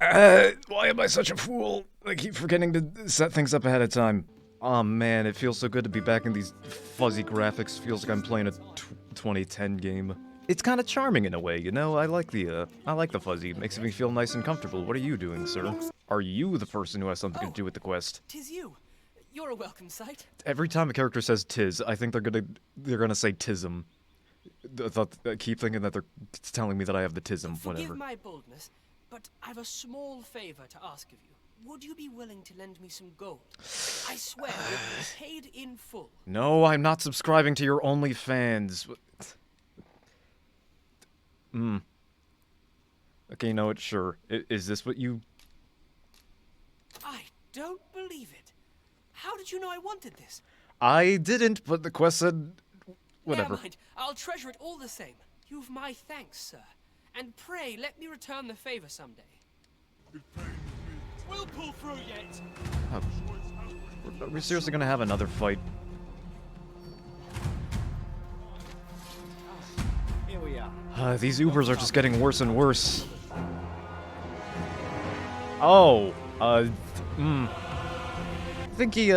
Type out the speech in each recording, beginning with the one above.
Why am I such a fool? I keep forgetting to set things up ahead of time. Oh man, it feels so good to be back in these fuzzy graphics. Feels like I'm playing a 2010 game. It's kind of charming in a way, you know? I like the fuzzy. It makes me feel nice and comfortable. What are you doing, sir? Are you the person who has something to do with the quest? Tis you. You're a welcome sight. Every time a character says tis, I think they're gonna say tism. I keep thinking that they're telling me that I have the tism, whatever. Forgive my boldness, but I've a small favor to ask of you. Would you be willing to lend me some gold? I swear, paid in full. No, I'm not subscribing to your OnlyFans. Okay, you know what? Sure. Is this what you... I don't believe it. How did you know I wanted this? I didn't, but the quest said... Whatever. Never mind. I'll treasure it all the same. You've my thanks, sir. And pray, let me return the favor someday. We'll pull through yet. Are we seriously gonna have another fight? Here we are. These Ubers are just getting worse and worse. Oh, I think he,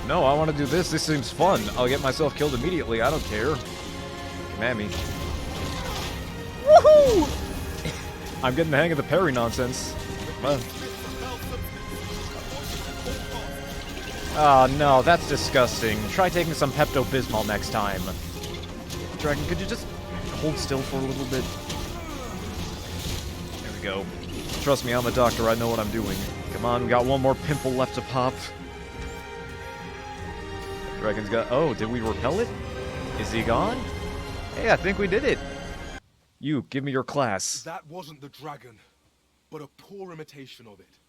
No, I want to do this. This seems fun. I'll get myself killed immediately. I don't care. Come at me. Woohoo! I'm getting the hang of the parry nonsense. Oh no, that's disgusting. Try taking some Pepto-Bismol next time. Dragon, could you just hold still for a little bit? There we go. Trust me, I'm a doctor. I know what I'm doing. Come on, we got one more pimple left to pop. Dragon's got... Oh, did we repel it? Is he gone? Hey, I think we did it. You, give me your class. That wasn't the dragon, but a poor imitation of it.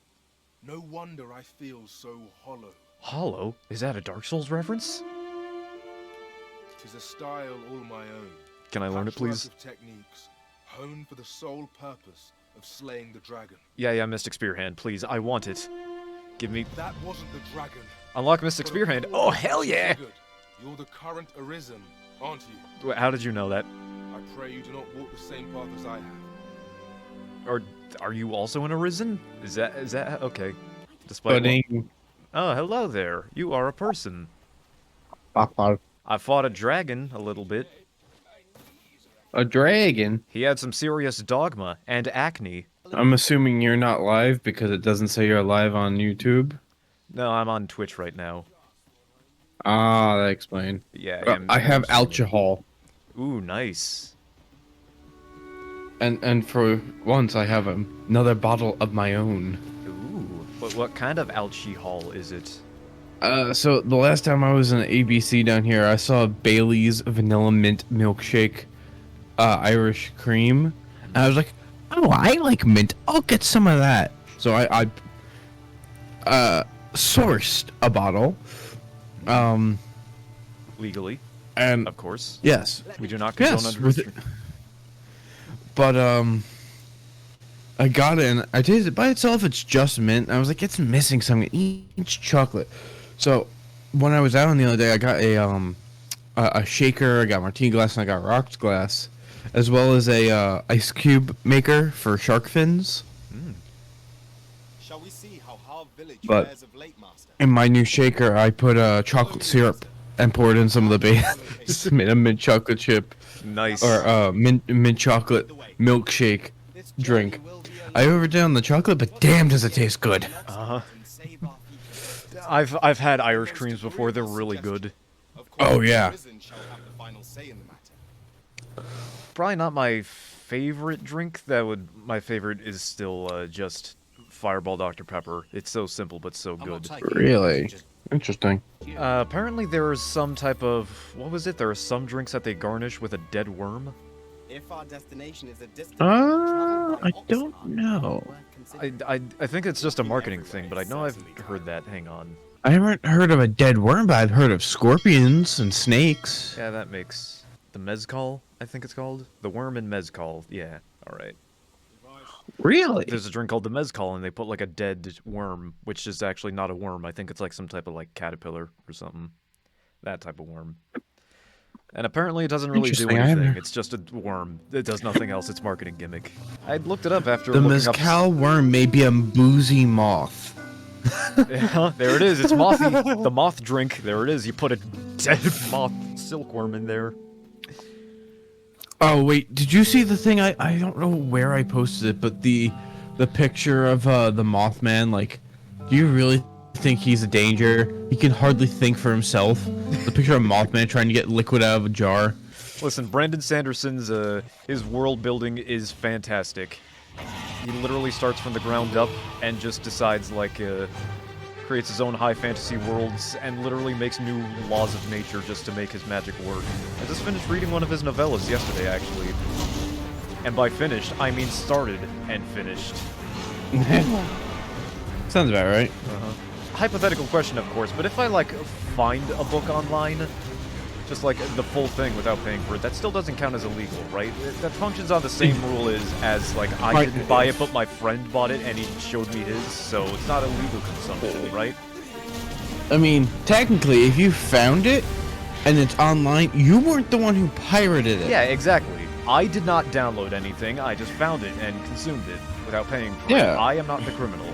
No wonder I feel so hollow. Hollow? Is that a Dark Souls reference? 'Tis a style all my own. Can I learn it, please? Patchwork of techniques, honed for the sole purpose of slaying the dragon. Yeah, Mystic Spear Hand, please. I want it. Give me... That wasn't the dragon. Unlock Mystic Spear Hand. Oh, hell yeah! You're the current Arisen, aren't you? Wait, how did you know that? I pray you do not walk the same path as I have. Are you also an Arisen? Is that okay? Despite Oh, hello there. You are a person. I fought a dragon a little bit. A dragon? He had some serious dogma and acne. I'm assuming you're not live because it doesn't say you're live on YouTube. No, I'm on Twitch right now. Ah, that explains. Yeah, I have alcohol. Ooh, nice. And for once, I have another bottle of my own. Ooh, but what kind of alcohol is it? So the last time I was in ABC down here, I saw Bailey's Vanilla Mint Milkshake, Irish Cream, and I was like, oh, I like mint. I'll get some of that. So I sourced a bottle, Legally, and of course. yes, We do not condone with it. But I got it and I tasted it by itself. It's just mint. And I was like, it's missing something. It's chocolate. So when I was out the other day, I got a shaker. I got martini glass and I got rocks glass, as well as a ice cube maker for shark fins. Shall we see how Harv Village But fares of late, Master? in my new shaker, I put chocolate syrup and poured in some of the base. Made a mint chocolate chip Nice. or mint chocolate milkshake drink. I overdone the chocolate, but damn, does it taste good. I've had Irish creams before. They're really good. Oh yeah. Probably not my favorite drink. My favorite is still just Fireball Dr. Pepper. It's so simple but so good. Really? Interesting. Apparently there is some type of... What was it? There are some drinks that they garnish with a dead worm. If our destination is a distant I don't know. I think it's just a marketing thing, but I know I've heard that. Hang on. I haven't heard of a dead worm, but I've heard of scorpions and snakes. Yeah, that makes... The mezcal, I think it's called? The worm in mezcal. Yeah, alright. Really? There's a drink called the mezcal, and they put like a dead worm, which is actually not a worm. I think it's like some type of like caterpillar or something. That type of worm. And apparently it doesn't really do Interesting, I haven't anything. heard- It's just a worm. It does nothing else. It's marketing gimmick. I looked it up after The looking up... mezcal worm may be a boozy moth. Yeah, there it is. It's mothy. The moth drink. There it is. You put a dead moth silkworm in there. Oh wait, did you see the thing? I don't know where I posted it, but the picture of the Mothman. Like, do you really think he's a danger? He can hardly think for himself. The picture of Mothman trying to get liquid out of a jar. Listen, Brandon Sanderson's his world building is fantastic. He literally starts from the ground up and just decides creates his own high fantasy worlds and literally makes new laws of nature just to make his magic work. I just finished reading one of his novellas yesterday, actually. And by finished, I mean started and finished. Sounds about right. Hypothetical question, of course, but if I find a book online, just the full thing without paying for it, that still doesn't count as illegal, right? That functions on the same rule as I didn't buy it, but my friend bought it and he showed me his, so it's not illegal consumption, right? I mean, technically, if you found it and it's online, you weren't the one who pirated it. Yeah, exactly. I did not download anything, I just found it and consumed it without paying for it. Yeah. I am not the criminal.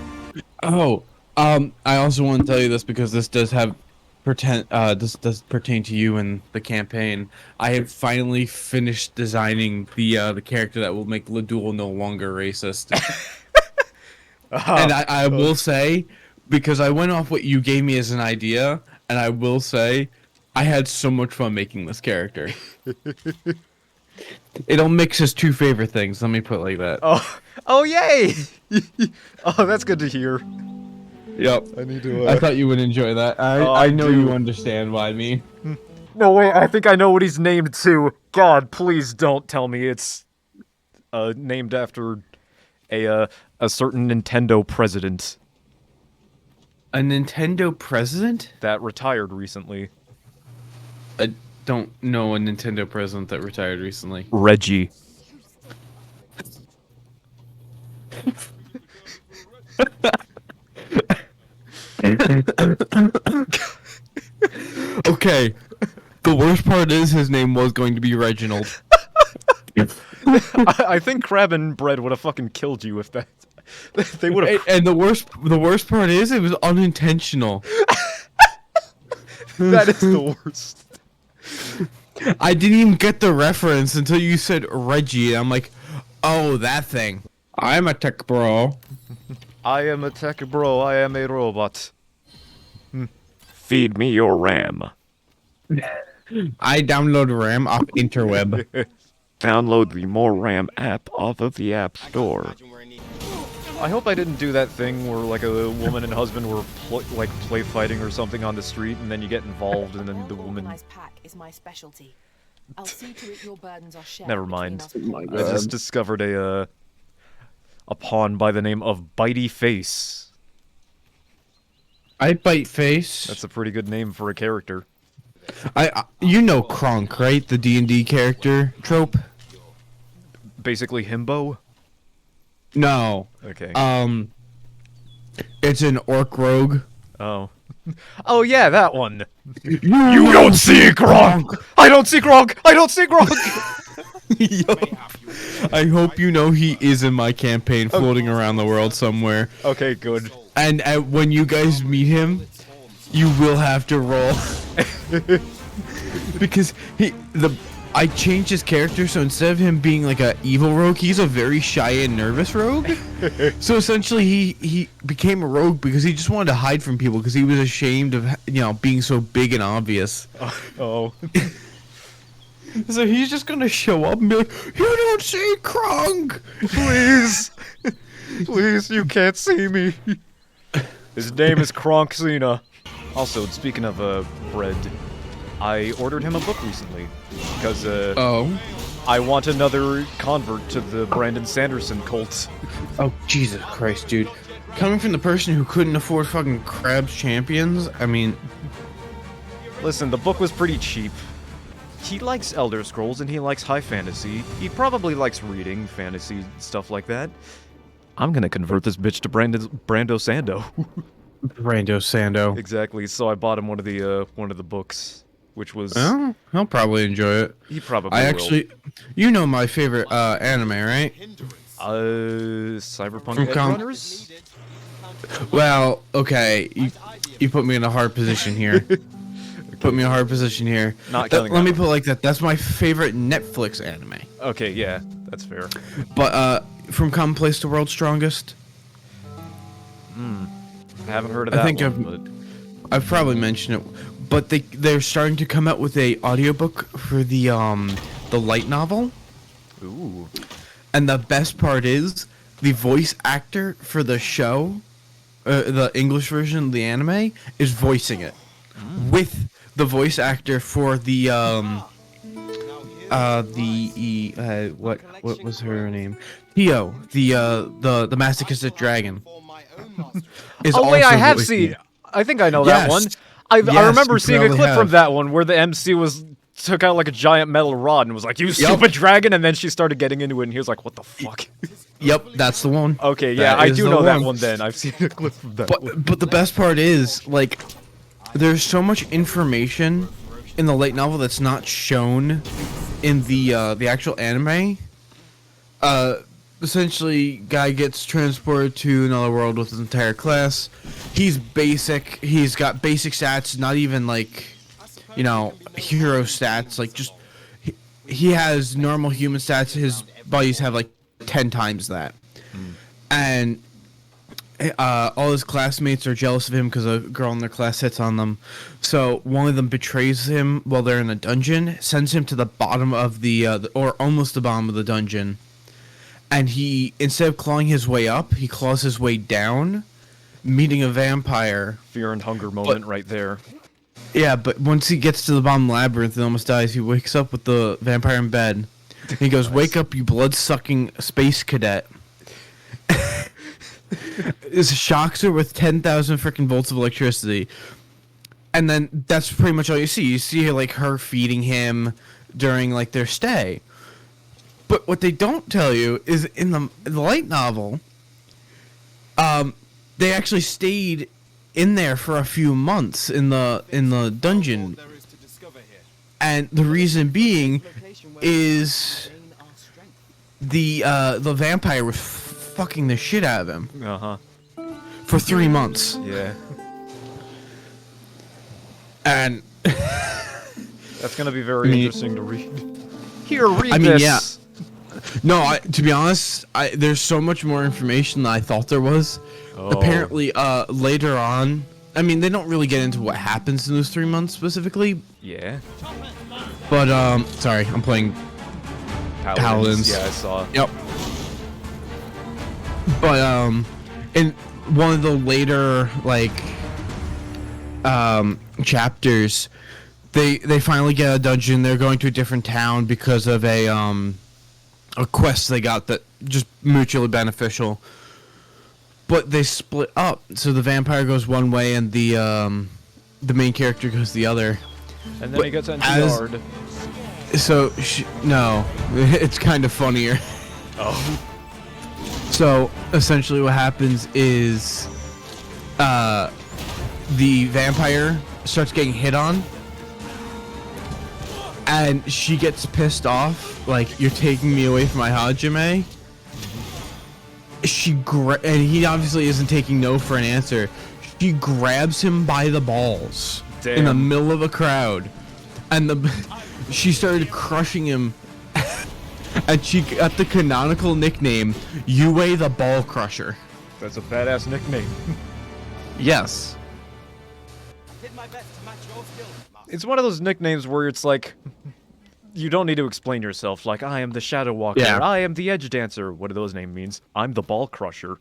Oh, I also want to tell you this because this does pertain to you and the campaign. I have finally finished designing the character that will make Ladul no longer racist. And I will say, because I went off what you gave me as an idea, and I will say, I had so much fun making this character. It'll mix his two favorite things. Let me put it like that. Oh, yay! Oh, that's good to hear. Yep. I need to. I thought you would enjoy that. I I know do. you understand what I mean. No, wait, I think I know what he's named too. God, please don't tell me it's named after a certain Nintendo president A Nintendo president? that retired recently. I don't know a Nintendo president that retired recently. Reggie. Okay. The worst part is his name was going to be Reginald. I think Crab and Bread would have fucking killed you if that. They would have. And the worst part is it was unintentional. That is the worst. I didn't even get the reference until you said Reggie. I'm like, oh, that thing. I'm a tech bro. I am a tech bro. I am a robot. Feed me your RAM. I download RAM off interweb. Download the More RAM app off of the App Store. I hope I didn't do that thing where a woman and husband were play fighting or something on the street, and then you get involved, and then the woman. Pack is my specialty. I'll see to it your burdens are shared. Never mind. between us. I just discovered a pawn by the name of Bitey Face. I bite face. That's a pretty good name for a character. You know Kronk, right? The D&D character trope. Basically himbo. No. Okay. It's an orc rogue. Oh. Oh yeah, that one. You don't see Gronk! I don't see Gronk! I don't see Gronk! Yo, I hope you know he is in my campaign, floating around the world somewhere. Okay, good. And when you guys meet him, you will have to roll. Because I changed his character, so instead of him being like a evil rogue, he's a very shy and nervous rogue. So essentially, he became a rogue because he just wanted to hide from people because he was ashamed of being so big and obvious. Oh. So he's just gonna show up and be like, "You don't see Kronk, Please! Please, you can't see me. His name is Kronk Cena. Also, speaking of bread, I ordered him a book recently because I want another convert to the Brandon Sanderson cult. Oh, Jesus Christ, dude. Coming from the person who couldn't afford fucking Crab's Champions, I mean... Listen, the book was pretty cheap. He likes Elder Scrolls and he likes high fantasy. He probably likes reading fantasy stuff like that. I'm gonna convert this bitch to Brando Sando. Brando Sando. Exactly, so I bought him one of the books. which was Oh, he'll probably enjoy it. he probably I will. actually, you know my favorite anime, right? Cyberpunk From Edge Com- Runners? Well, okay, you put me in a hard position here. Put me in a hard position here. Not counting Let that me one. put it like that. That's my favorite Netflix anime. Okay, yeah, that's fair. But from Commonplace to World's Strongest, I haven't heard of I that think one, I've probably mentioned it. But they're starting to come out with a audiobook for the light novel. but ooh, And the best part is the voice actor for the show, the English version of the anime, is voicing it with the voice actor for the what was her name? Tio, the masochistic dragon. Is oh wait, I also have voicing seen. it. I think I know that Yes. one. I Yes, remember you seeing a probably clip from have. that one where the MC took out like a giant metal rod and was like, "You stupid dragon," and then she started getting into it, and he was like, "What the fuck?" Yep, that's the one. Okay, yeah, That I is do the know that one. one. Then I've seen a clip from that one. But the best part is, like, there's so much information in the light novel that's not shown in the actual anime. Essentially, guy gets transported to another world with his entire class. He's basic. He's got basic stats, not even like, hero stats. Like just he has normal human stats. His buddies have like 10 times that, and all his classmates are jealous of him because a girl in their class hits on them. So one of them betrays him while they're in a dungeon, sends him to the bottom of or almost the bottom of the dungeon. And he, instead of clawing his way up, he claws his way down, meeting a vampire. Fear and hunger moment right there. Yeah, but once he gets to the bottom of the labyrinth and almost dies, he wakes up with the vampire in bed. And he goes, "Wake up, you blood-sucking space cadet." This shocks her with 10,000 freaking volts of electricity. And then that's pretty much all you see. You see like her feeding him during like their stay. But what they don't tell you is in the light novel, they actually stayed in there for a few months in the dungeon, There is to discover here. and the reason being is the vampire was fucking the shit out of him Uh huh. for 3 months, Yeah. and That's gonna be very I mean- interesting to read. Here, read I mean, this. yeah. No, to be honest, there's so much more information than I thought there was. Oh. Apparently, later on, I mean, they don't really get into what happens in those 3 months specifically, Yeah. but sorry, I'm playing. Paladins. Yeah, I saw. Yep. But in one of the later chapters, they finally get a dungeon. They're going to a different town because of a quest they got that just mutually beneficial. But they split up, so the vampire goes one way and the main character goes the other. And then he gets as- NTR'd. So no, it's kind of funnier. Oh. So essentially, what happens is, the vampire starts getting hit on, and she gets pissed off, like, "You're taking me away from my Hajime." And he obviously isn't taking no for an answer. She grabs him by the balls in the Damn. middle of a crowd, and she started crushing him. And she got the canonical nickname, Yue the Ball Crusher. That's a badass nickname. Yes. Did my best to match your skill, master. It's one of those nicknames where it's like, you don't need to explain yourself. Like, I am the Shadow Walker. Yeah. I am the Edge Dancer. What do those names means? I'm the Ball Crusher.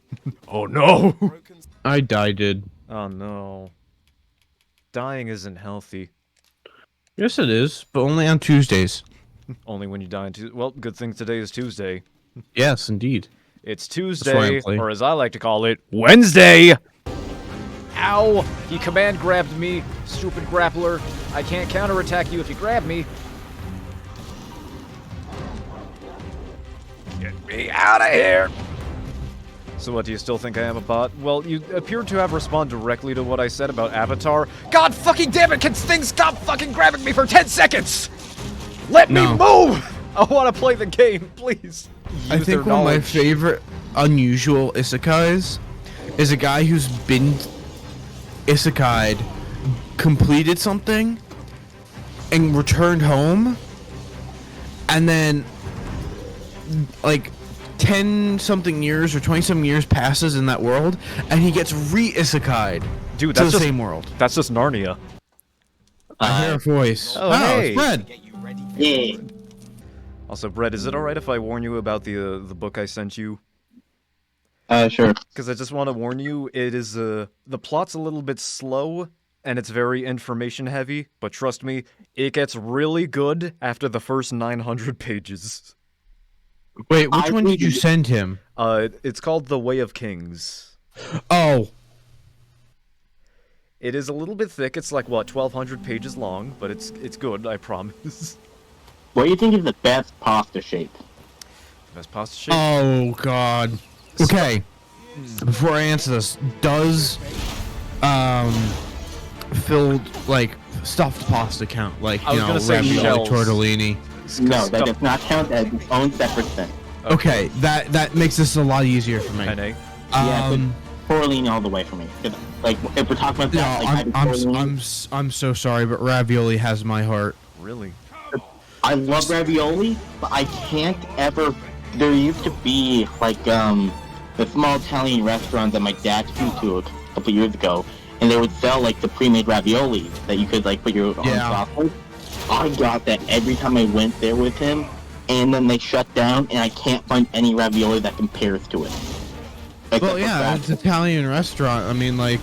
Oh no. Broken I died. Oh no. Dying isn't healthy. Yes, it is, but only on Tuesdays. Only when you die on Tuesday. Well, good thing today is Tuesday. Yes, indeed. It's why I'm Tuesday, playing. or as I like to call it, Wednesday! Ow! He command grabbed me, stupid grappler. I can't counterattack you if you grab me. Get me out of here! So what, do you still think I am a bot? Well, you appear to have responded directly to what I said about Avatar. God fucking damn it, can things stop fucking grabbing me for 10 seconds? Let me move! I want to play the game, please. I think one of my favorite unusual isekais is a guy who's been isekai'd, completed something, and returned home, and then, like, 10-something years or 20-something years passes in that world, and he gets re-isekai'd Dude, to that's the just, same world. That's just Narnia. I hear a voice. Oh, hey. It's Fred. Yeah. Also, Brett, is it alright if I warn you about the book I sent you? Sure. Because I just want to warn you, it is, the plot's a little bit slow, and it's very information heavy, but trust me, it gets really good after the first 900 pages. Wait, which one did you send him? It's called The Way of Kings. Oh. It is a little bit thick, it's like, what, 1,200 pages long, but it's good, I promise. What do you think is the best pasta shape? Best pasta shape? Oh, God. Okay. Before I answer this, does, filled, like, stuffed pasta count? Like, you know, ravioli, shells. tortellini. No, that does not count as its own separate thing. Okay, that makes this a lot easier for me. Penne. Yeah, tortellini all the way for me. Like, if we're talking about No, that, like, I'm so sorry, but ravioli has my heart. Really? I love ravioli, but I can't ever. There used to be like the small Italian restaurant that my dad went to a couple years ago, and they would sell like the pre-made ravioli that you could like put your own sauce with. I got that every time I went there with him, and then they shut down, and I can't find any ravioli that compares to it. Well, yeah, it's an Italian restaurant. I mean, like.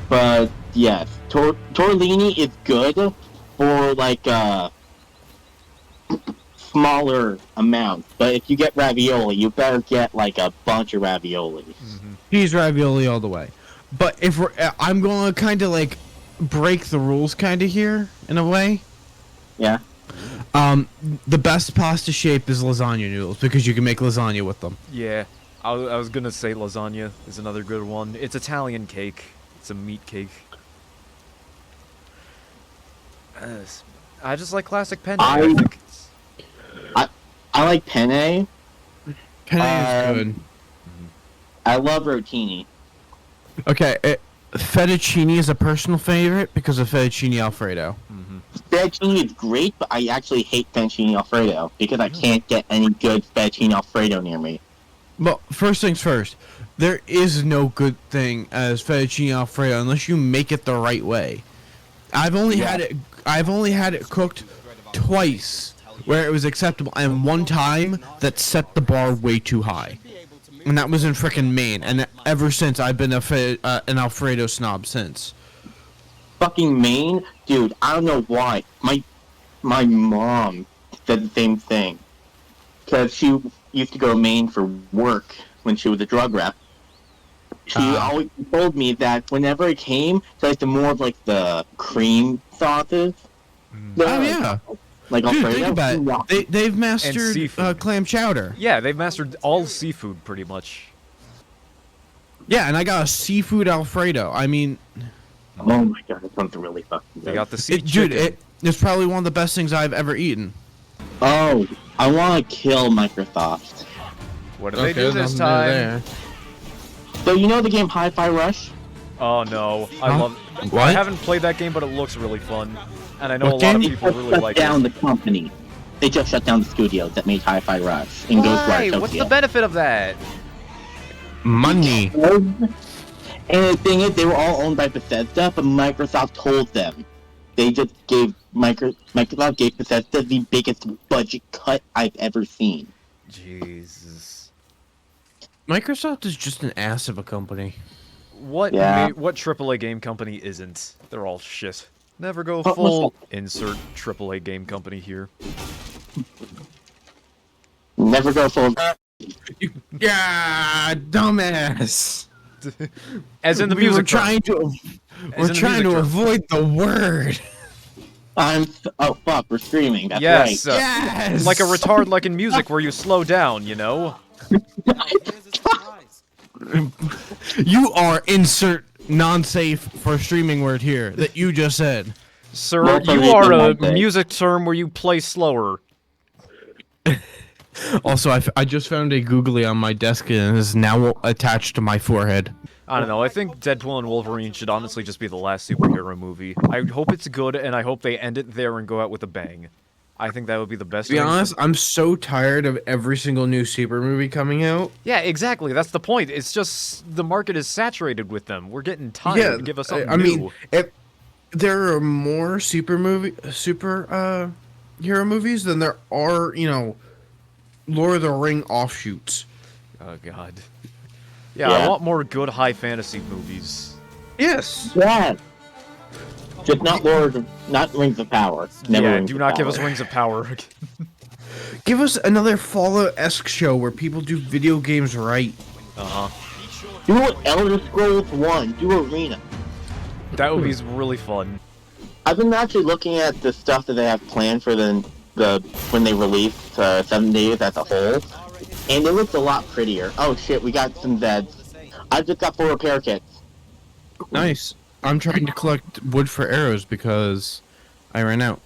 But yes, tortellini is good for like smaller amounts. But if you get ravioli, you better get like a bunch of ravioli. Cheese ravioli all the way. But if we're, I'm going to kind of like break the rules kind of here in a way. Yeah. The best pasta shape is lasagna noodles because you can make lasagna with them. Yeah, I was gonna say lasagna is another good one. It's Italian cake. It's a meat cake. I just like classic penne. I think I like penne. Penne is good. I love rotini. Okay, fettuccine is a personal favorite because of fettuccine alfredo. Fettuccine is great, but I actually hate fettuccine alfredo because I can't get any good fettuccine alfredo near me. Well, first things first, there is no good thing as fettuccine alfredo unless you make it the right way. I've only had it cooked twice where it was acceptable, and one time that set the bar way too high. And that was in frickin' Maine, and ever since I've been an Alfredo snob since. Fucking Maine? Dude, I don't know why. My mom said the same thing. Because she used to go to Maine for work when she was a drug rep. She always told me that whenever it came to like the more of like the cream sauces. Oh yeah. Like dude, Alfredo, think about it. They've mastered clam chowder. Yeah, they've mastered all seafood pretty much. Yeah, and I got a seafood Alfredo. I mean, oh my god, that sounds really fucking good. They got the sea chicken. Dude, it's probably one of the best things I've ever eaten. Oh, I want to kill Microsoft. What do they do this time? So you know the game Hi-Fi Rush? Oh no, I love. What? I haven't played that game, but it looks really fun, and I know What a lot of game? people They really just like shut down it. the company. They just shut down the studio that made Hi-Fi Rush and Why? Ghostwire What's the Tokyo. benefit of that? Money. And the thing is, they were all owned by Bethesda, but Microsoft told them. They just gave Microsoft gave Bethesda the biggest budget cut I've ever seen. Jesus. Microsoft is just an ass of a company. What Yeah. what AAA game company isn't? They're all shit. Never go But full insert AAA game company here. Never go full. Yeah, dumbass. As in the We were music. trying to As in the music term. avoid the word. Oh fuck, we're streaming. That's Yes, right. Yes. like a retard, like in music where you slow down, you know? Here's a surprise. You are insert non-safe for streaming word here that you just said. Sir, Well, you so are you a can say. music term where you play slower. Also, I just found a googly on my desk and it is now attached to my forehead. I don't know, I think Deadpool and Wolverine should honestly just be the last superhero movie. I hope it's good, and I hope they end it there and go out with a bang. I think that would be the best To be thing. honest, I'm so tired of every single new super movie coming out. Yeah, exactly, that's the point. It's just, the market is saturated with them. We're getting tired. Give us something I new. mean, if there are more hero movies than there are, Lord of the Ring offshoots. Oh, God. Yeah, I Yeah. want more good high fantasy movies. Yes. Yeah. Just not Rings of Power. Never Yeah, Rings do of not give Power. us Rings of Power. Give us another Fallout-esque show where people do video games right. Uh-huh. Do Elder Scrolls 1. Do Arena. That would be really fun. I've been actually looking at the stuff that they have planned for the when they release 7 Days as a whole, and it looks a lot prettier. Oh shit, we got some Zeds. I just got 4 repair kits. Nice. I'm trying to collect wood for arrows because I ran out.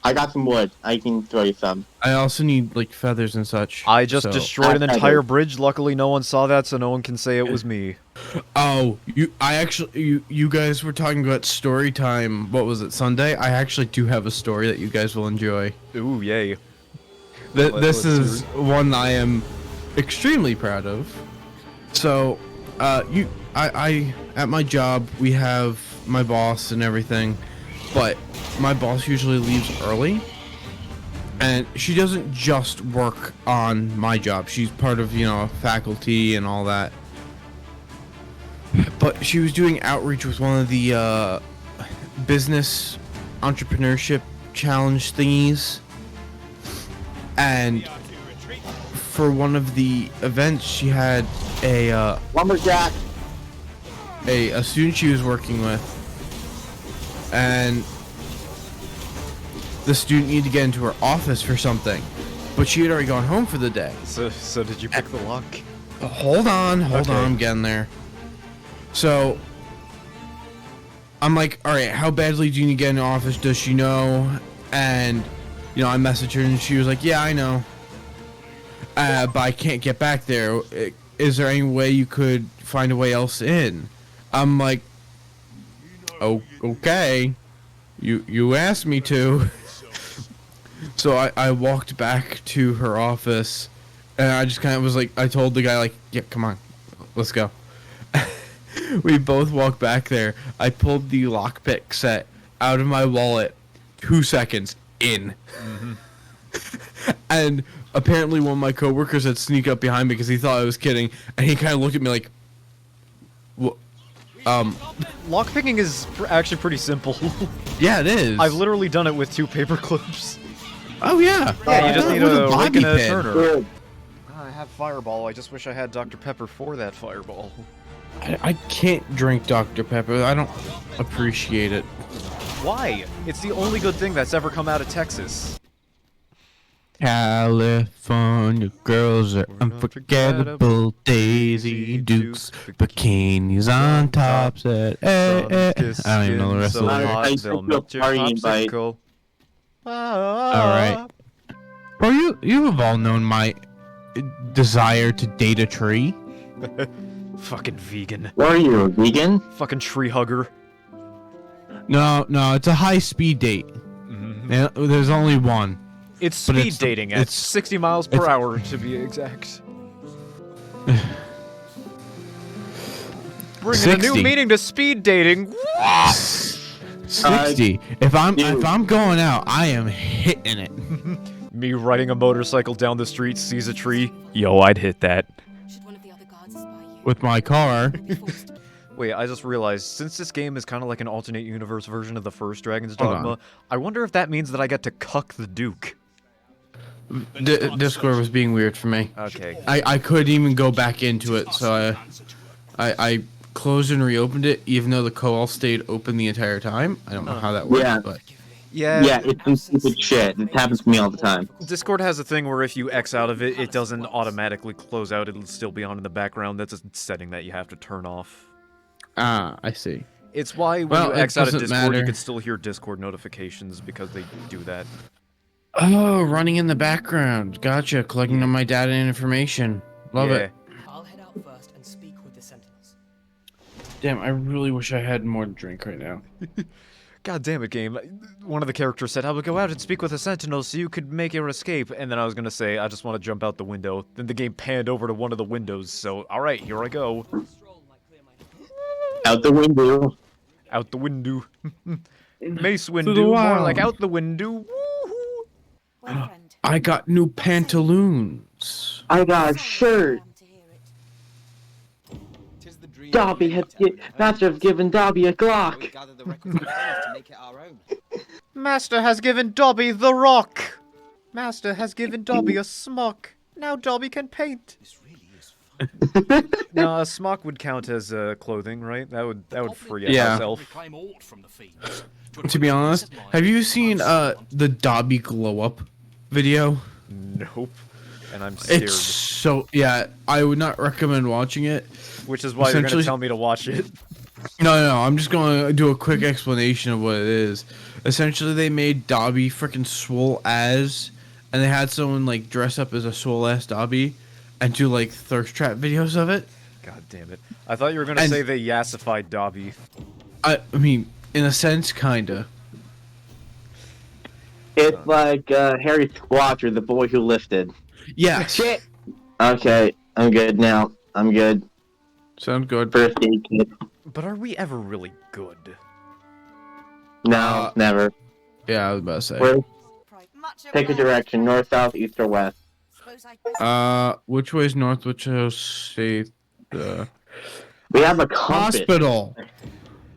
I got some wood. I can throw you some. I also need like feathers and such. I just so- destroyed an I entire do. bridge. Luckily, no one saw that, so no one can say it was me. Oh, you guys were talking about story time. What was it, Sunday? I actually do have a story that you guys will enjoy. Ooh, yay. This let's is one I am extremely proud of. So, I at my job we have my boss and everything, but my boss usually leaves early, and she doesn't just work on my job. She's part of faculty and all that. But she was doing outreach with one of the business entrepreneurship challenge thingies, and for one of the events she had a Lumberjack. a student she was working with, and the student needed to get into her office for something, but she had already gone home for the day. So did you pick the lock? Hold on, Okay. I'm getting there. So I'm like, all right, how badly do you need to get in the office? Does she know? And I messaged her and she was like, yeah, I know, but I can't get back there. Is there any way you could find a way else in? I'm like, oh, okay, you asked me to. So I walked back to her office, and I just kind of was like, I told the guy, like, yeah, come on, let's go. We both walked back there. I pulled the lockpick set out of my wallet. 2 seconds in. And apparently one of my coworkers had sneaked up behind me because he thought I was kidding, and he kind of looked at me like, what? Lockpicking is actually pretty simple. Yeah, it is. I've literally done it with 2 paper clips. Oh yeah. Yeah, you just need With a link bobby and a pin. turner. Good. I have Fireball. I just wish I had Dr. Pepper for that Fireball. I can't drink Dr. Pepper. I don't appreciate it. Why? It's the only good thing that's ever come out of Texas. California girls are unforgettable. Daisy Dukes, bikinis on tops at. I don't even know the rest of the lyrics. I took your party invite. All right, bro. You have all known my desire to date a tree. Fucking vegan. What are you, a vegan? Fucking tree hugger. No, it's a high speed date. Yeah, there's only one. It's But speed it's- dating at it's- 60 miles per hour to be exact. Bringing a new 60. meaning to speed dating. 60. If I'm going out, I am hitting it. Me riding a motorcycle down the street, sees a tree. Yo, I'd hit that. Should one of the other guards spy you? With my car. Be forced to- Wait, I just realized, since this game is kind of like an alternate universe version of the first Dragon's Hold Dogma, on. I wonder if that means that I get to cuck the Duke. Discord was being weird for me. Okay. I couldn't even go back into it, so I closed and reopened it, even though the co-op stayed open the entire time. I don't know how that works, Yeah. but Yeah, it's some stupid shit. It happens to me all the time. Discord has a thing where if you X out of it, it doesn't automatically close out. It'll still be on in the background. That's a setting that you have to turn off. Ah, I see. It's why when Well, you it X out of doesn't Discord, you matter. can still hear Discord notifications because they do that. Oh, running in the background. Gotcha. Collecting on my data and information. Love it. I'll head out first and speak with the sentinels. Damn, I really wish I had more to drink right now. God damn it, game. One of the characters said, I would go out and speak with a sentinel so you could make your escape. And then I was gonna say, I just want to jump out the window. Then the game panned over to one of the windows, so alright, here I go. Out the window. Out the window. Mace the window, more wild. like out the window. Woohoo! Well, friend, I got new pantaloons. I got a shirt. to hear it. Tis the dream Dobby has Master has given Dobby a we Glock. gather the requisite funds to make it our own. Master has given Dobby the rock. Master has given Dobby a smock. Now Dobby can paint. This really is fun. No, a smock would count as clothing, right? That would free a Yeah. house elf. Reclaim aught from the fiends. To be honest, have you seen the Dobby glow up video? Nope. And I'm scared. It's so yeah. I would not recommend watching it. Which is why you're gonna essentially- tell me to watch it. No. I'm just going to do a quick explanation of what it is. Essentially, they made Dobby freaking swole as, and they had someone like dress up as a swole ass Dobby, and do like thirst trap videos of it. God damn it. I thought you were gonna And- say they yassified Dobby. I mean, in a sense, kinda. It's like Harry Squatcher, the boy who lifted. Yes. Shit. Okay, I'm good now. I'm good. Sound good. First aid kit. But are we ever really good? No, never. Yeah, I was about to say. Where, Much pick a direction, north, south, east, or west. Suppose I Which way is north? Which is state? We have a compass. Hospital.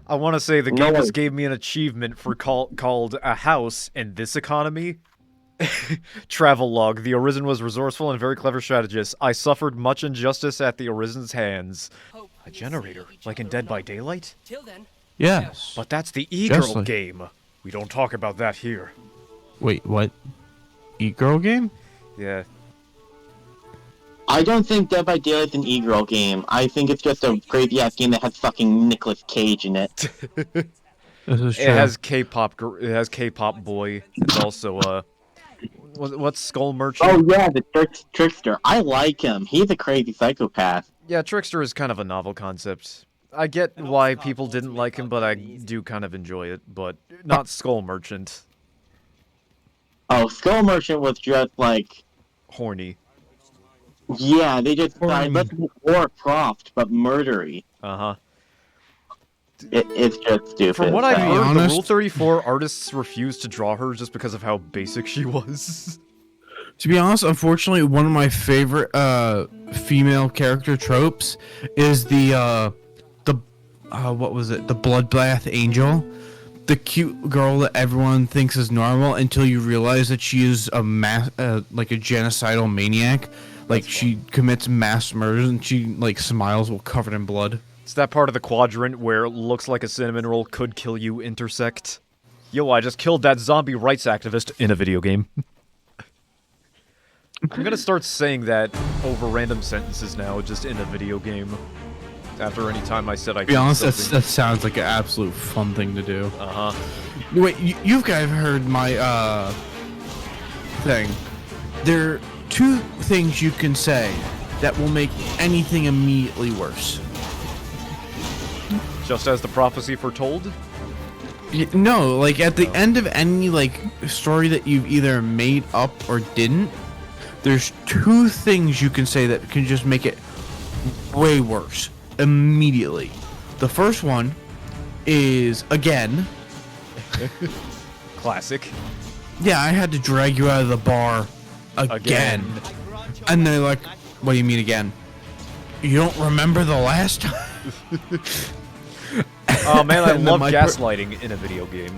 I want to say the No game one- just gave me an achievement for called A House in This Economy. Travel log. The Arisen was resourceful and very clever strategist. I suffered much injustice at the Arisen's hands. Hope A we generator, see each like in other Dead by anon. Daylight? Till then, Yes. But that's the e-girl Just like- game. We don't talk about that here. Wait, what? E-girl game? Yeah. I don't think Dead by Daylight's an e-girl game. I think it's just a crazy ass game that has fucking Nicolas Cage in it. This is true. It has K-pop. It has K-pop boy. It's also what's Skull Merchant? Oh yeah, the trickster. I like him. He's a crazy psychopath. Yeah, Trickster is kind of a novel concept. I get why people didn't like him, but I do kind of enjoy it. But not Skull Merchant. Oh, Skull Merchant was just like, Horny. yeah, they just decided let's be more proft but murdery. Uh-huh. It's just stupid. From what I've so- heard, the honest- Rule 34 artists refused to draw her just because of how basic she was. To be honest, unfortunately, one of my favorite female character tropes is the what was it? The bloodbath angel, the cute girl that everyone thinks is normal until you realize that she is a like a genocidal maniac. Like she commits mass murders and she like smiles while covered in blood. It's that part of the quadrant where looks like a cinnamon roll could kill you intersect. Yo, I just killed that zombie rights activist in a video game. I'm gonna start saying that over random sentences now, just in a video game. After any time I said I To be honest, something. that sounds like an absolute fun thing to do. Uh-huh. Wait, you guys heard my thing. There are two things you can say that will make anything immediately worse. Just as the prophecy foretold? No, like at the end of any like story that you've either made up or didn't, there's two things you can say that can just make it way worse immediately. The first one is again. Classic. Yeah, I had to drag you out of the bar again. And they're like, what do you mean again? You don't remember the last time? Oh man, I And then love my gaslighting in a video game.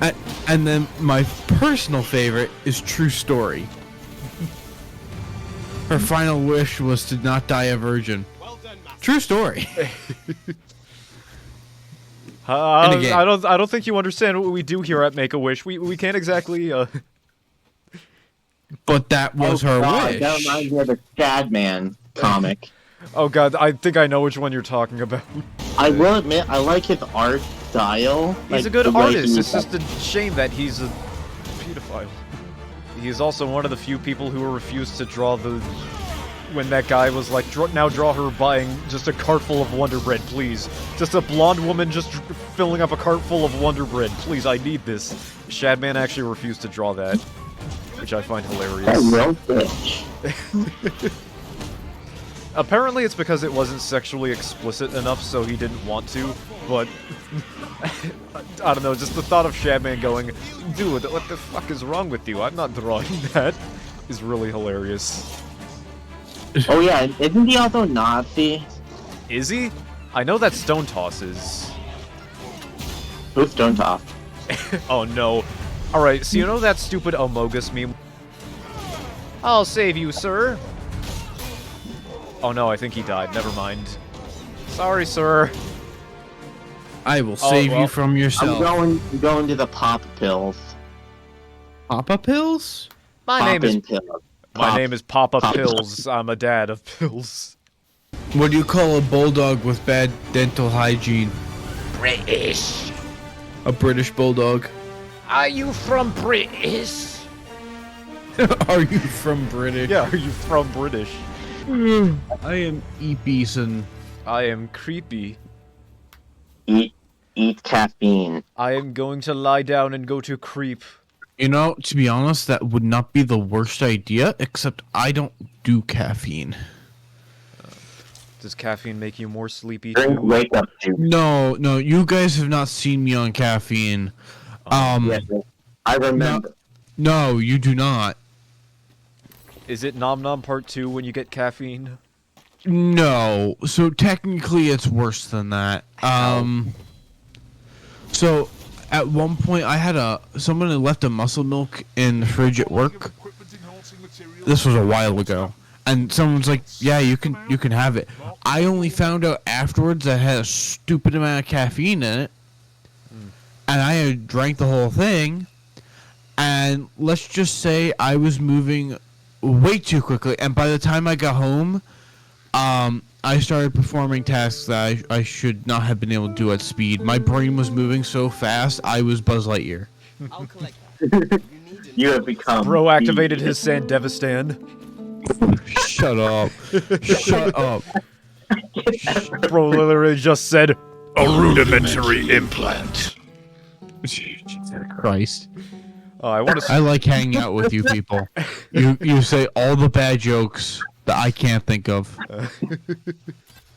And then my personal favorite is True Story. Her final wish was to not die a virgin. Well done, Master. True story. And again- I don't think you understand what we do here at Make-A-Wish. We can't exactly. But that was her wish. That reminds me of the Shadman comic. Oh god, I think I know which one you're talking about. I will admit, I like his art style. He's like, a good the way artist. he- It's just a shame that he's a pedophile. He is also one of the few people who refused to draw the. When that guy was like, now draw her buying just a cart full of Wonder Bread, please. Just a blonde woman just filling up a cart full of Wonder Bread. Please, I need this. Shadman actually refused to draw that, which I find That hilarious. real bitch. Apparently it's because it wasn't sexually explicit enough, so he didn't want to, but... I don't know, just the thought of Shadman going, dude, what the fuck is wrong with you? I'm not drawing that, is really hilarious. Oh yeah, isn't he also Nazi? Is he? I know that Stone Toss is. Who's Stone Top? Oh no. Alright, so you know that stupid Amogus meme? I'll save you, sir. Oh no, I think he died. Never mind. Sorry, sir. I will save well, you from I'm yourself. going to the pop pills. Papa pills? My name is Poppin' pills. My name is Papa Pop- Pills. I'm a dad of pills. What do you call a bulldog with bad dental hygiene? British. A British bulldog. Are you from British? Are you from British? Yeah, are you from British? I am Beeson. I am creepy. Eat caffeine. I am going to lie down and go to creep. You know, to be honest, that would not be the worst idea, except I don't do caffeine. Does caffeine make you more sleepy Drink too? wake up juice. No, you guys have not seen me on caffeine. Yes, I remember. No, you do not. Is it Nom Nom Part 2 when you get caffeine? No, so technically it's worse than that. So at one point I had someone had left a muscle milk in the fridge at work. This was a while ago. And someone's like, "Yeah, you can have it." I only found out afterwards that it had a stupid amount of caffeine in it. And I had drank the whole thing. And let's just say I was moving way too quickly, and by the time I got home, I started performing tasks that I should not have been able to do at speed. My brain was moving so fast, I was Buzz Lightyear. I'll collect that. You have become. Bro activated his Sandevistan. Shut up. Shut up. Bro literally just said, a rudimentary implant. Jesus Christ. Oh, I want to. I like hanging out with you people. You say all the bad jokes that I can't think of.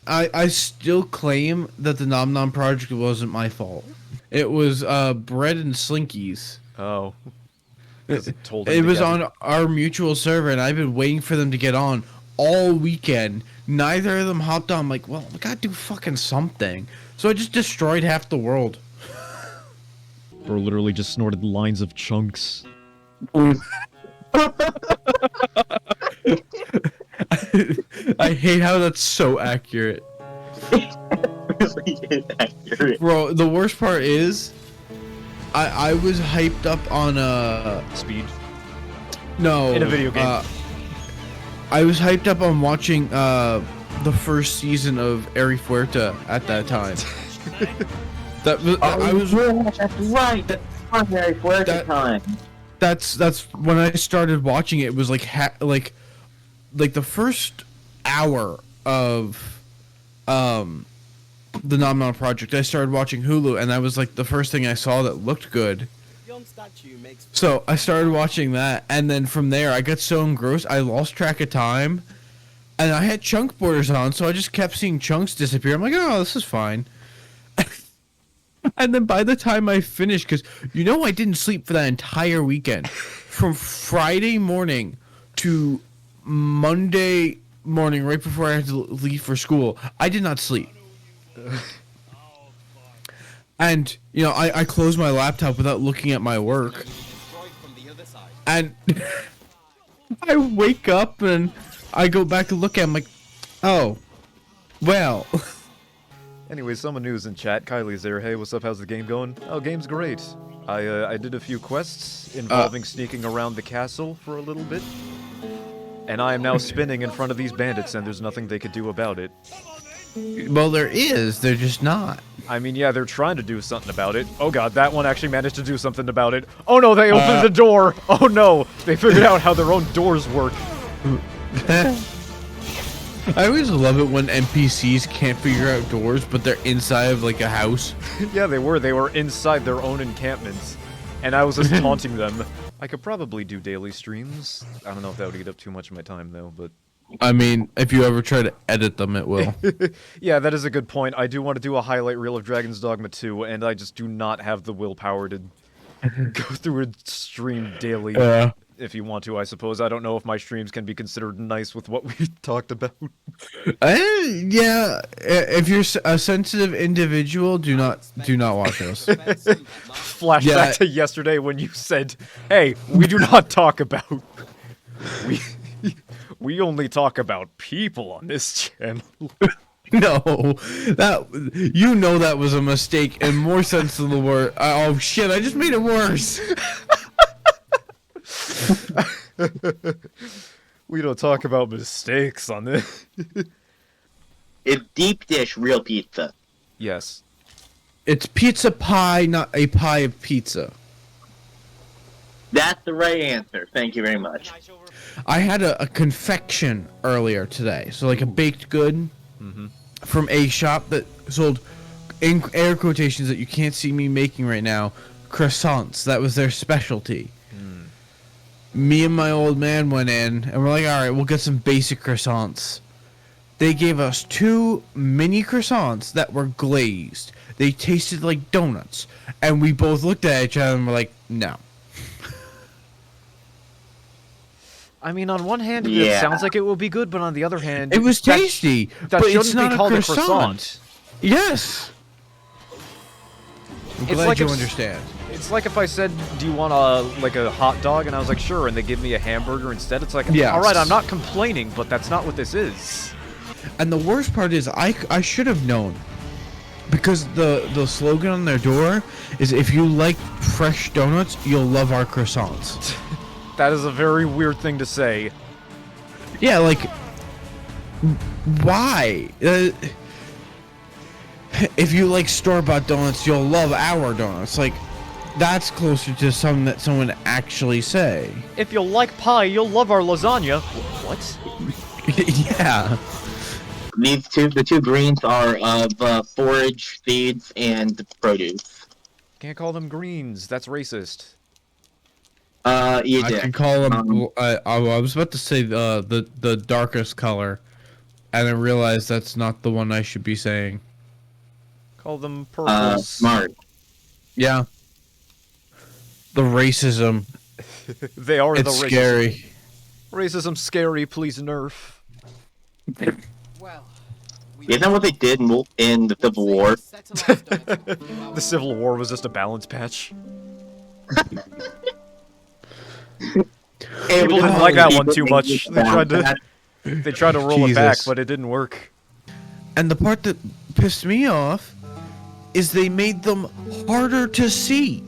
I still claim that the Nom Nom project wasn't my fault. It was Bread and Slinkies. Oh. 'Cause it told him It to was get on our mutual server, and I've been waiting for them to get on all weekend. Neither of them hopped on. I'm like, well, we gotta do fucking something. So I just destroyed half the world. Bro literally just snorted lines of chunks. I hate how that's so accurate. Really is accurate. Bro, the worst part is, I was hyped up on Speed. no In a video game. I was hyped up on watching the first season of Eri Fuerte at that time. That was I was That's right. That's primary for the time. that's when I started watching it. It was like like the first hour of the Nom Nom project. I started watching Hulu, and that was like the first thing I saw that looked good. Young statue makes So I started watching that, and then from there I got so engrossed I lost track of time, and I had chunk borders on, so I just kept seeing chunks disappear. I'm like, oh, this is fine. And then by the time I finished, because I didn't sleep for that entire weekend, from Friday morning to Monday morning, right before I had to leave for school, I did not sleep. And I closed my laptop without looking at my work. Destroyed from the other side. And I wake up and I go back to look at it, I'm like, oh, well, Anyway, someone new is in chat. Kylie's there. Hey, what's up? How's the game going? Oh, game's great. I did a few quests involving sneaking around the castle for a little bit. And I am now spinning in front of these bandits, and there's nothing they could do about it. Well, there is. They're just not. I mean, yeah, they're trying to do something about it. Oh god, that one actually managed to do something about it. Oh no, they opened the door! Oh no, they figured out how their own doors work. I always love it when NPCs can't figure out doors, but they're inside of, like, a house. Yeah, they were. They were inside their own encampments. And I was just taunting them. I could probably do daily streams. I don't know if that would eat up too much of my time, though, but... I mean, if you ever try to edit them, it will. Yeah, that is a good point. I do want to do a highlight reel of Dragon's Dogma 2, and I just do not have the willpower to go through a stream daily. If you want to, I suppose. I don't know if my streams can be considered nice with what we talked about. Yeah, if you're a sensitive individual, do not watch us. Flashback to yesterday when you said, "Hey, we do not talk about we only talk about people on this channel." No, that was a mistake in more sense than the word. Oh shit! I just made it worse. We don't talk about mistakes on this. It's deep dish real pizza. Yes. It's pizza pie, not a pie of pizza. That's the right answer. Thank you very much. I had a confection earlier today, so like a baked good from a shop that sold, in air quotations that you can't see me making right now, croissants. That was their specialty. Me and my old man went in, and we're like, alright, we'll get some basic croissants. They gave us 2 mini croissants that were glazed. They tasted like donuts. And we both looked at each other and were like, no. I mean, on one hand, it Yeah. sounds like it will be good, but on the other hand... It was tasty, that but shouldn't it's not be called a croissant. Yes! I'm It's glad like you if- understand. It's like if I said, do you want a hot dog? And I was like, sure, and they give me a hamburger instead. It's like, Yes. alright, I'm not complaining, but that's not what this is. And the worst part is, I should have known. Because the slogan on their door is, if you like fresh donuts, you'll love our croissants. That is a very weird thing to say. Yeah, like, why? If you like store-bought donuts, you'll love our donuts. Like, that's closer to something that someone actually say. If you like pie, you'll love our lasagna. What? Yeah. The two greens are of forage, seeds, and produce. Can't call them greens. That's racist. You I did. can call them. I was about to say the darkest color, and I realized that's not the one I should be saying. Call them purples. Smart. Yeah. The racism. They are the It's racism. scary. Racism scary, please nerf. Well, Isn't that what they did in the Civil War? The Civil War was just a balance patch. People didn't like that one too much. They tried to roll it back, Jesus. but it didn't work. And the part that pissed me off is they made them harder to see.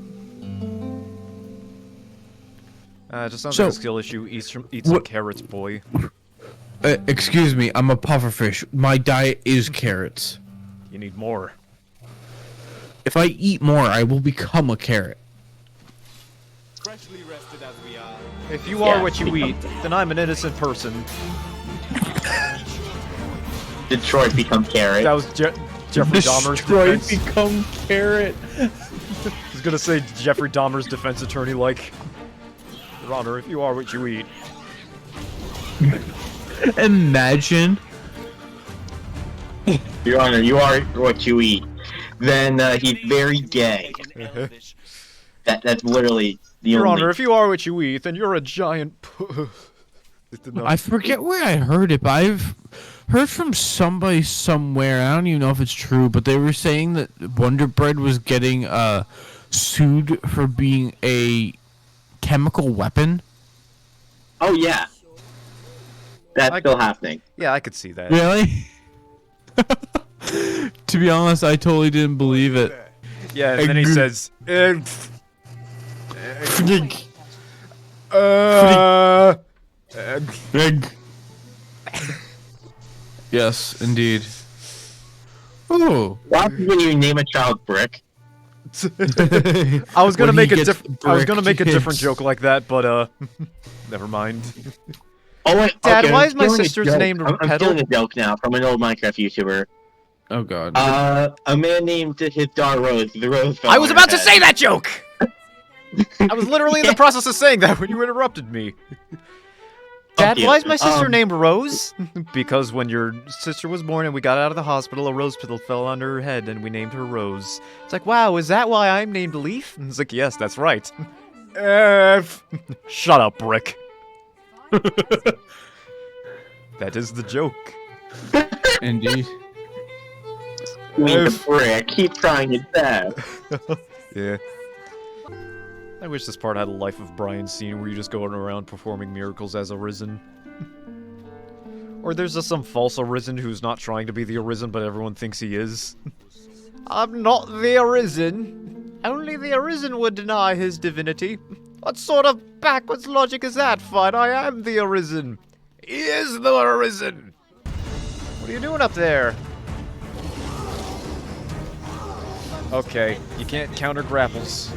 It just sounds So- like a skill issue. Eat some carrots, boy. Excuse me, I'm a pufferfish. My diet is carrots. You need more. If I eat more, I will become a carrot. Freshly rested as we are. If you are Yeah, what you eat, then I'm an innocent person. Detroit become carrot. That was Jeffrey Dahmer's Destroy, defense. become carrot. I was gonna say Jeffrey Dahmer's defense attorney, like, Your Honor, if you are what you eat. Imagine. Your Honor, you are what you eat. Then he's very gay. That's literally the Your only. Honor, if you are what you eat, then you're a giant. It did not- I forget where I heard it, but I've heard from somebody somewhere. I don't even know if it's true, but they were saying that Wonder Bread was getting sued for being a chemical weapon. Oh yeah, that's still happening. Yeah, I could see that. Really? To be honest, I totally didn't believe it. Yeah, and then he says, Frig. Frig. Yes, indeed. Oh. What happens when you name a child Brick? I was gonna When make he a gets different bricked. joke like that, but never mind. Oh wait, Dad, okay, why I'm is my stealing a sister's joke. name I'm Petal? stealing a joke now from an old Minecraft YouTuber. Oh god. A man named his daughter Rose. The Rose fell I was on her about to head. say that joke! I was literally in the process of saying that when you interrupted me. Dad, you. why is my sister Um, named Rose? Because when your sister was born and we got out of the hospital, a rose petal fell on her head and we named her Rose. It's like, wow, is that why I'm named Leaf? And it's like, yes, that's right. Shut up, Brick. That is the joke. Indeed. You mean the Brick? Keep trying it best. Yeah. I wish this part had a Life of Brian scene where you just going around performing miracles as Arisen. Or there's just some false Arisen who's not trying to be the Arisen, but everyone thinks he is. I'm not the Arisen. Only the Arisen would deny his divinity. What sort of backwards logic is that, Fine? I am the Arisen. He is the Arisen. What are you doing up there? Okay, you can't counter grapples.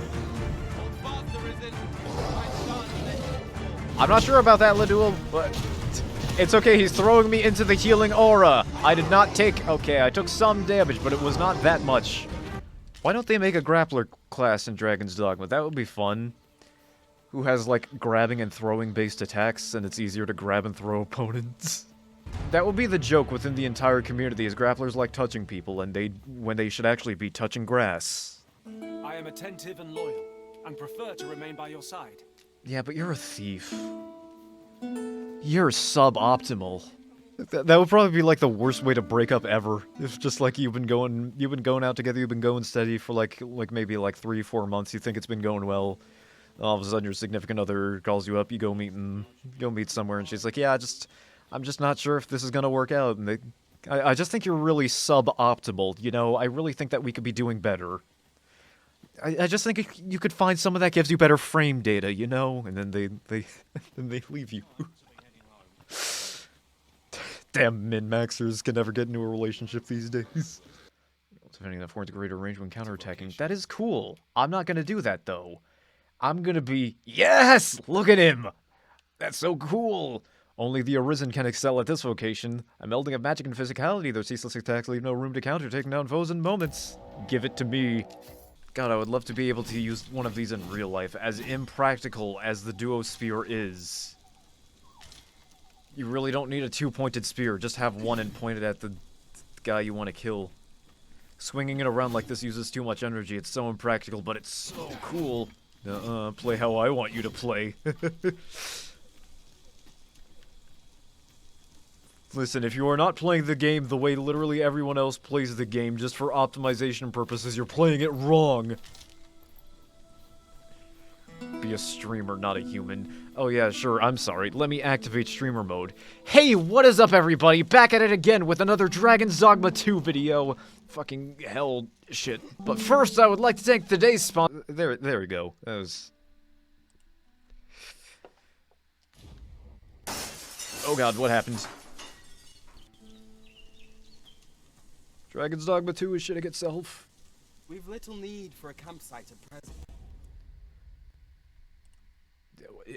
I'm not sure about that, Laduel, but it's okay. He's throwing me into the healing aura. I did not take... Okay, I took some damage, but it was not that much. Why don't they make a grappler class in Dragon's Dogma? That would be fun. Who has, like, grabbing and throwing based attacks, and it's easier to grab and throw opponents. That would be the joke within the entire community, is grapplers like touching people, and when they should actually be touching grass. I am attentive and loyal, and prefer to remain by your side. Yeah, but you're a thief. You're suboptimal. That would probably be like the worst way to break up ever. If just like you've been going out together, you've been going steady for like maybe like 3-4 months. You think it's been going well. All of a sudden, your significant other calls you up. You go meet somewhere, and she's like, "Yeah, I'm just not sure if this is gonna work out." And I just think you're really suboptimal. You know, I really think that we could be doing better. I just think you could find someone that gives you better frame data, you know, and then they leave you. Damn min-maxers can never get into a relationship these days. Defending that form to greater range when counterattacking. That is cool. I'm not gonna do that though. I'm gonna be yes. Look at him. That's so cool. Only the Arisen can excel at this vocation. A melding of magic and physicality. Their ceaseless attacks leave no room to counter, taking down foes in moments. Give it to me. God, I would love to be able to use one of these in real life, as impractical as the duo spear is. You really don't need a two-pointed spear, just have one and point it at the guy you want to kill. Swinging it around like this uses too much energy, it's so impractical, but it's so cool. Play how I want you to play. Listen, if you are not playing the game the way literally everyone else plays the game just for optimization purposes, you're playing it wrong. Be a streamer, not a human. Oh yeah, sure, I'm sorry. Let me activate streamer mode. Hey, what is up everybody? Back at it again with another Dragon's Dogma 2 video. Fucking hell shit. But first, I would like to thank today's sponsor. There we go. That was... Oh god, what happened? Dragon's Dogma 2 is shitting itself. We've little need for a campsite at present.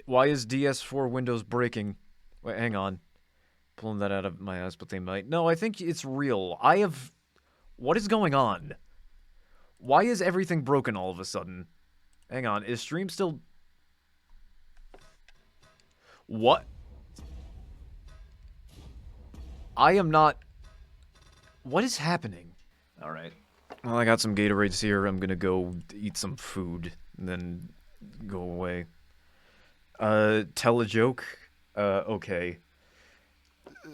Why is DS4 Windows breaking? Wait, hang on. Pulling that out of my ass, but they might. No, I think it's real. What is going on? Why is everything broken all of a sudden? Hang on, is stream still... What? I am not... What is happening? Alright. Well, I got some Gatorades here. I'm gonna go eat some food, and then go away. Tell a joke? Okay.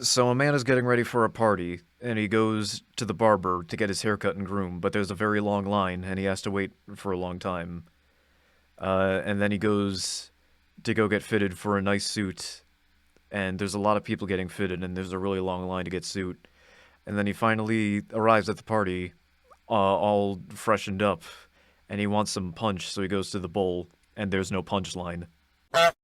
So a man is getting ready for a party, and he goes to the barber to get his haircut and groom, but there's a very long line, and he has to wait for a long time. And then he goes to go get fitted for a nice suit, and there's a lot of people getting fitted, and there's a really long line to get suit. And then he finally arrives at the party, all freshened up, and he wants some punch, so he goes to the bowl, and there's no punchline.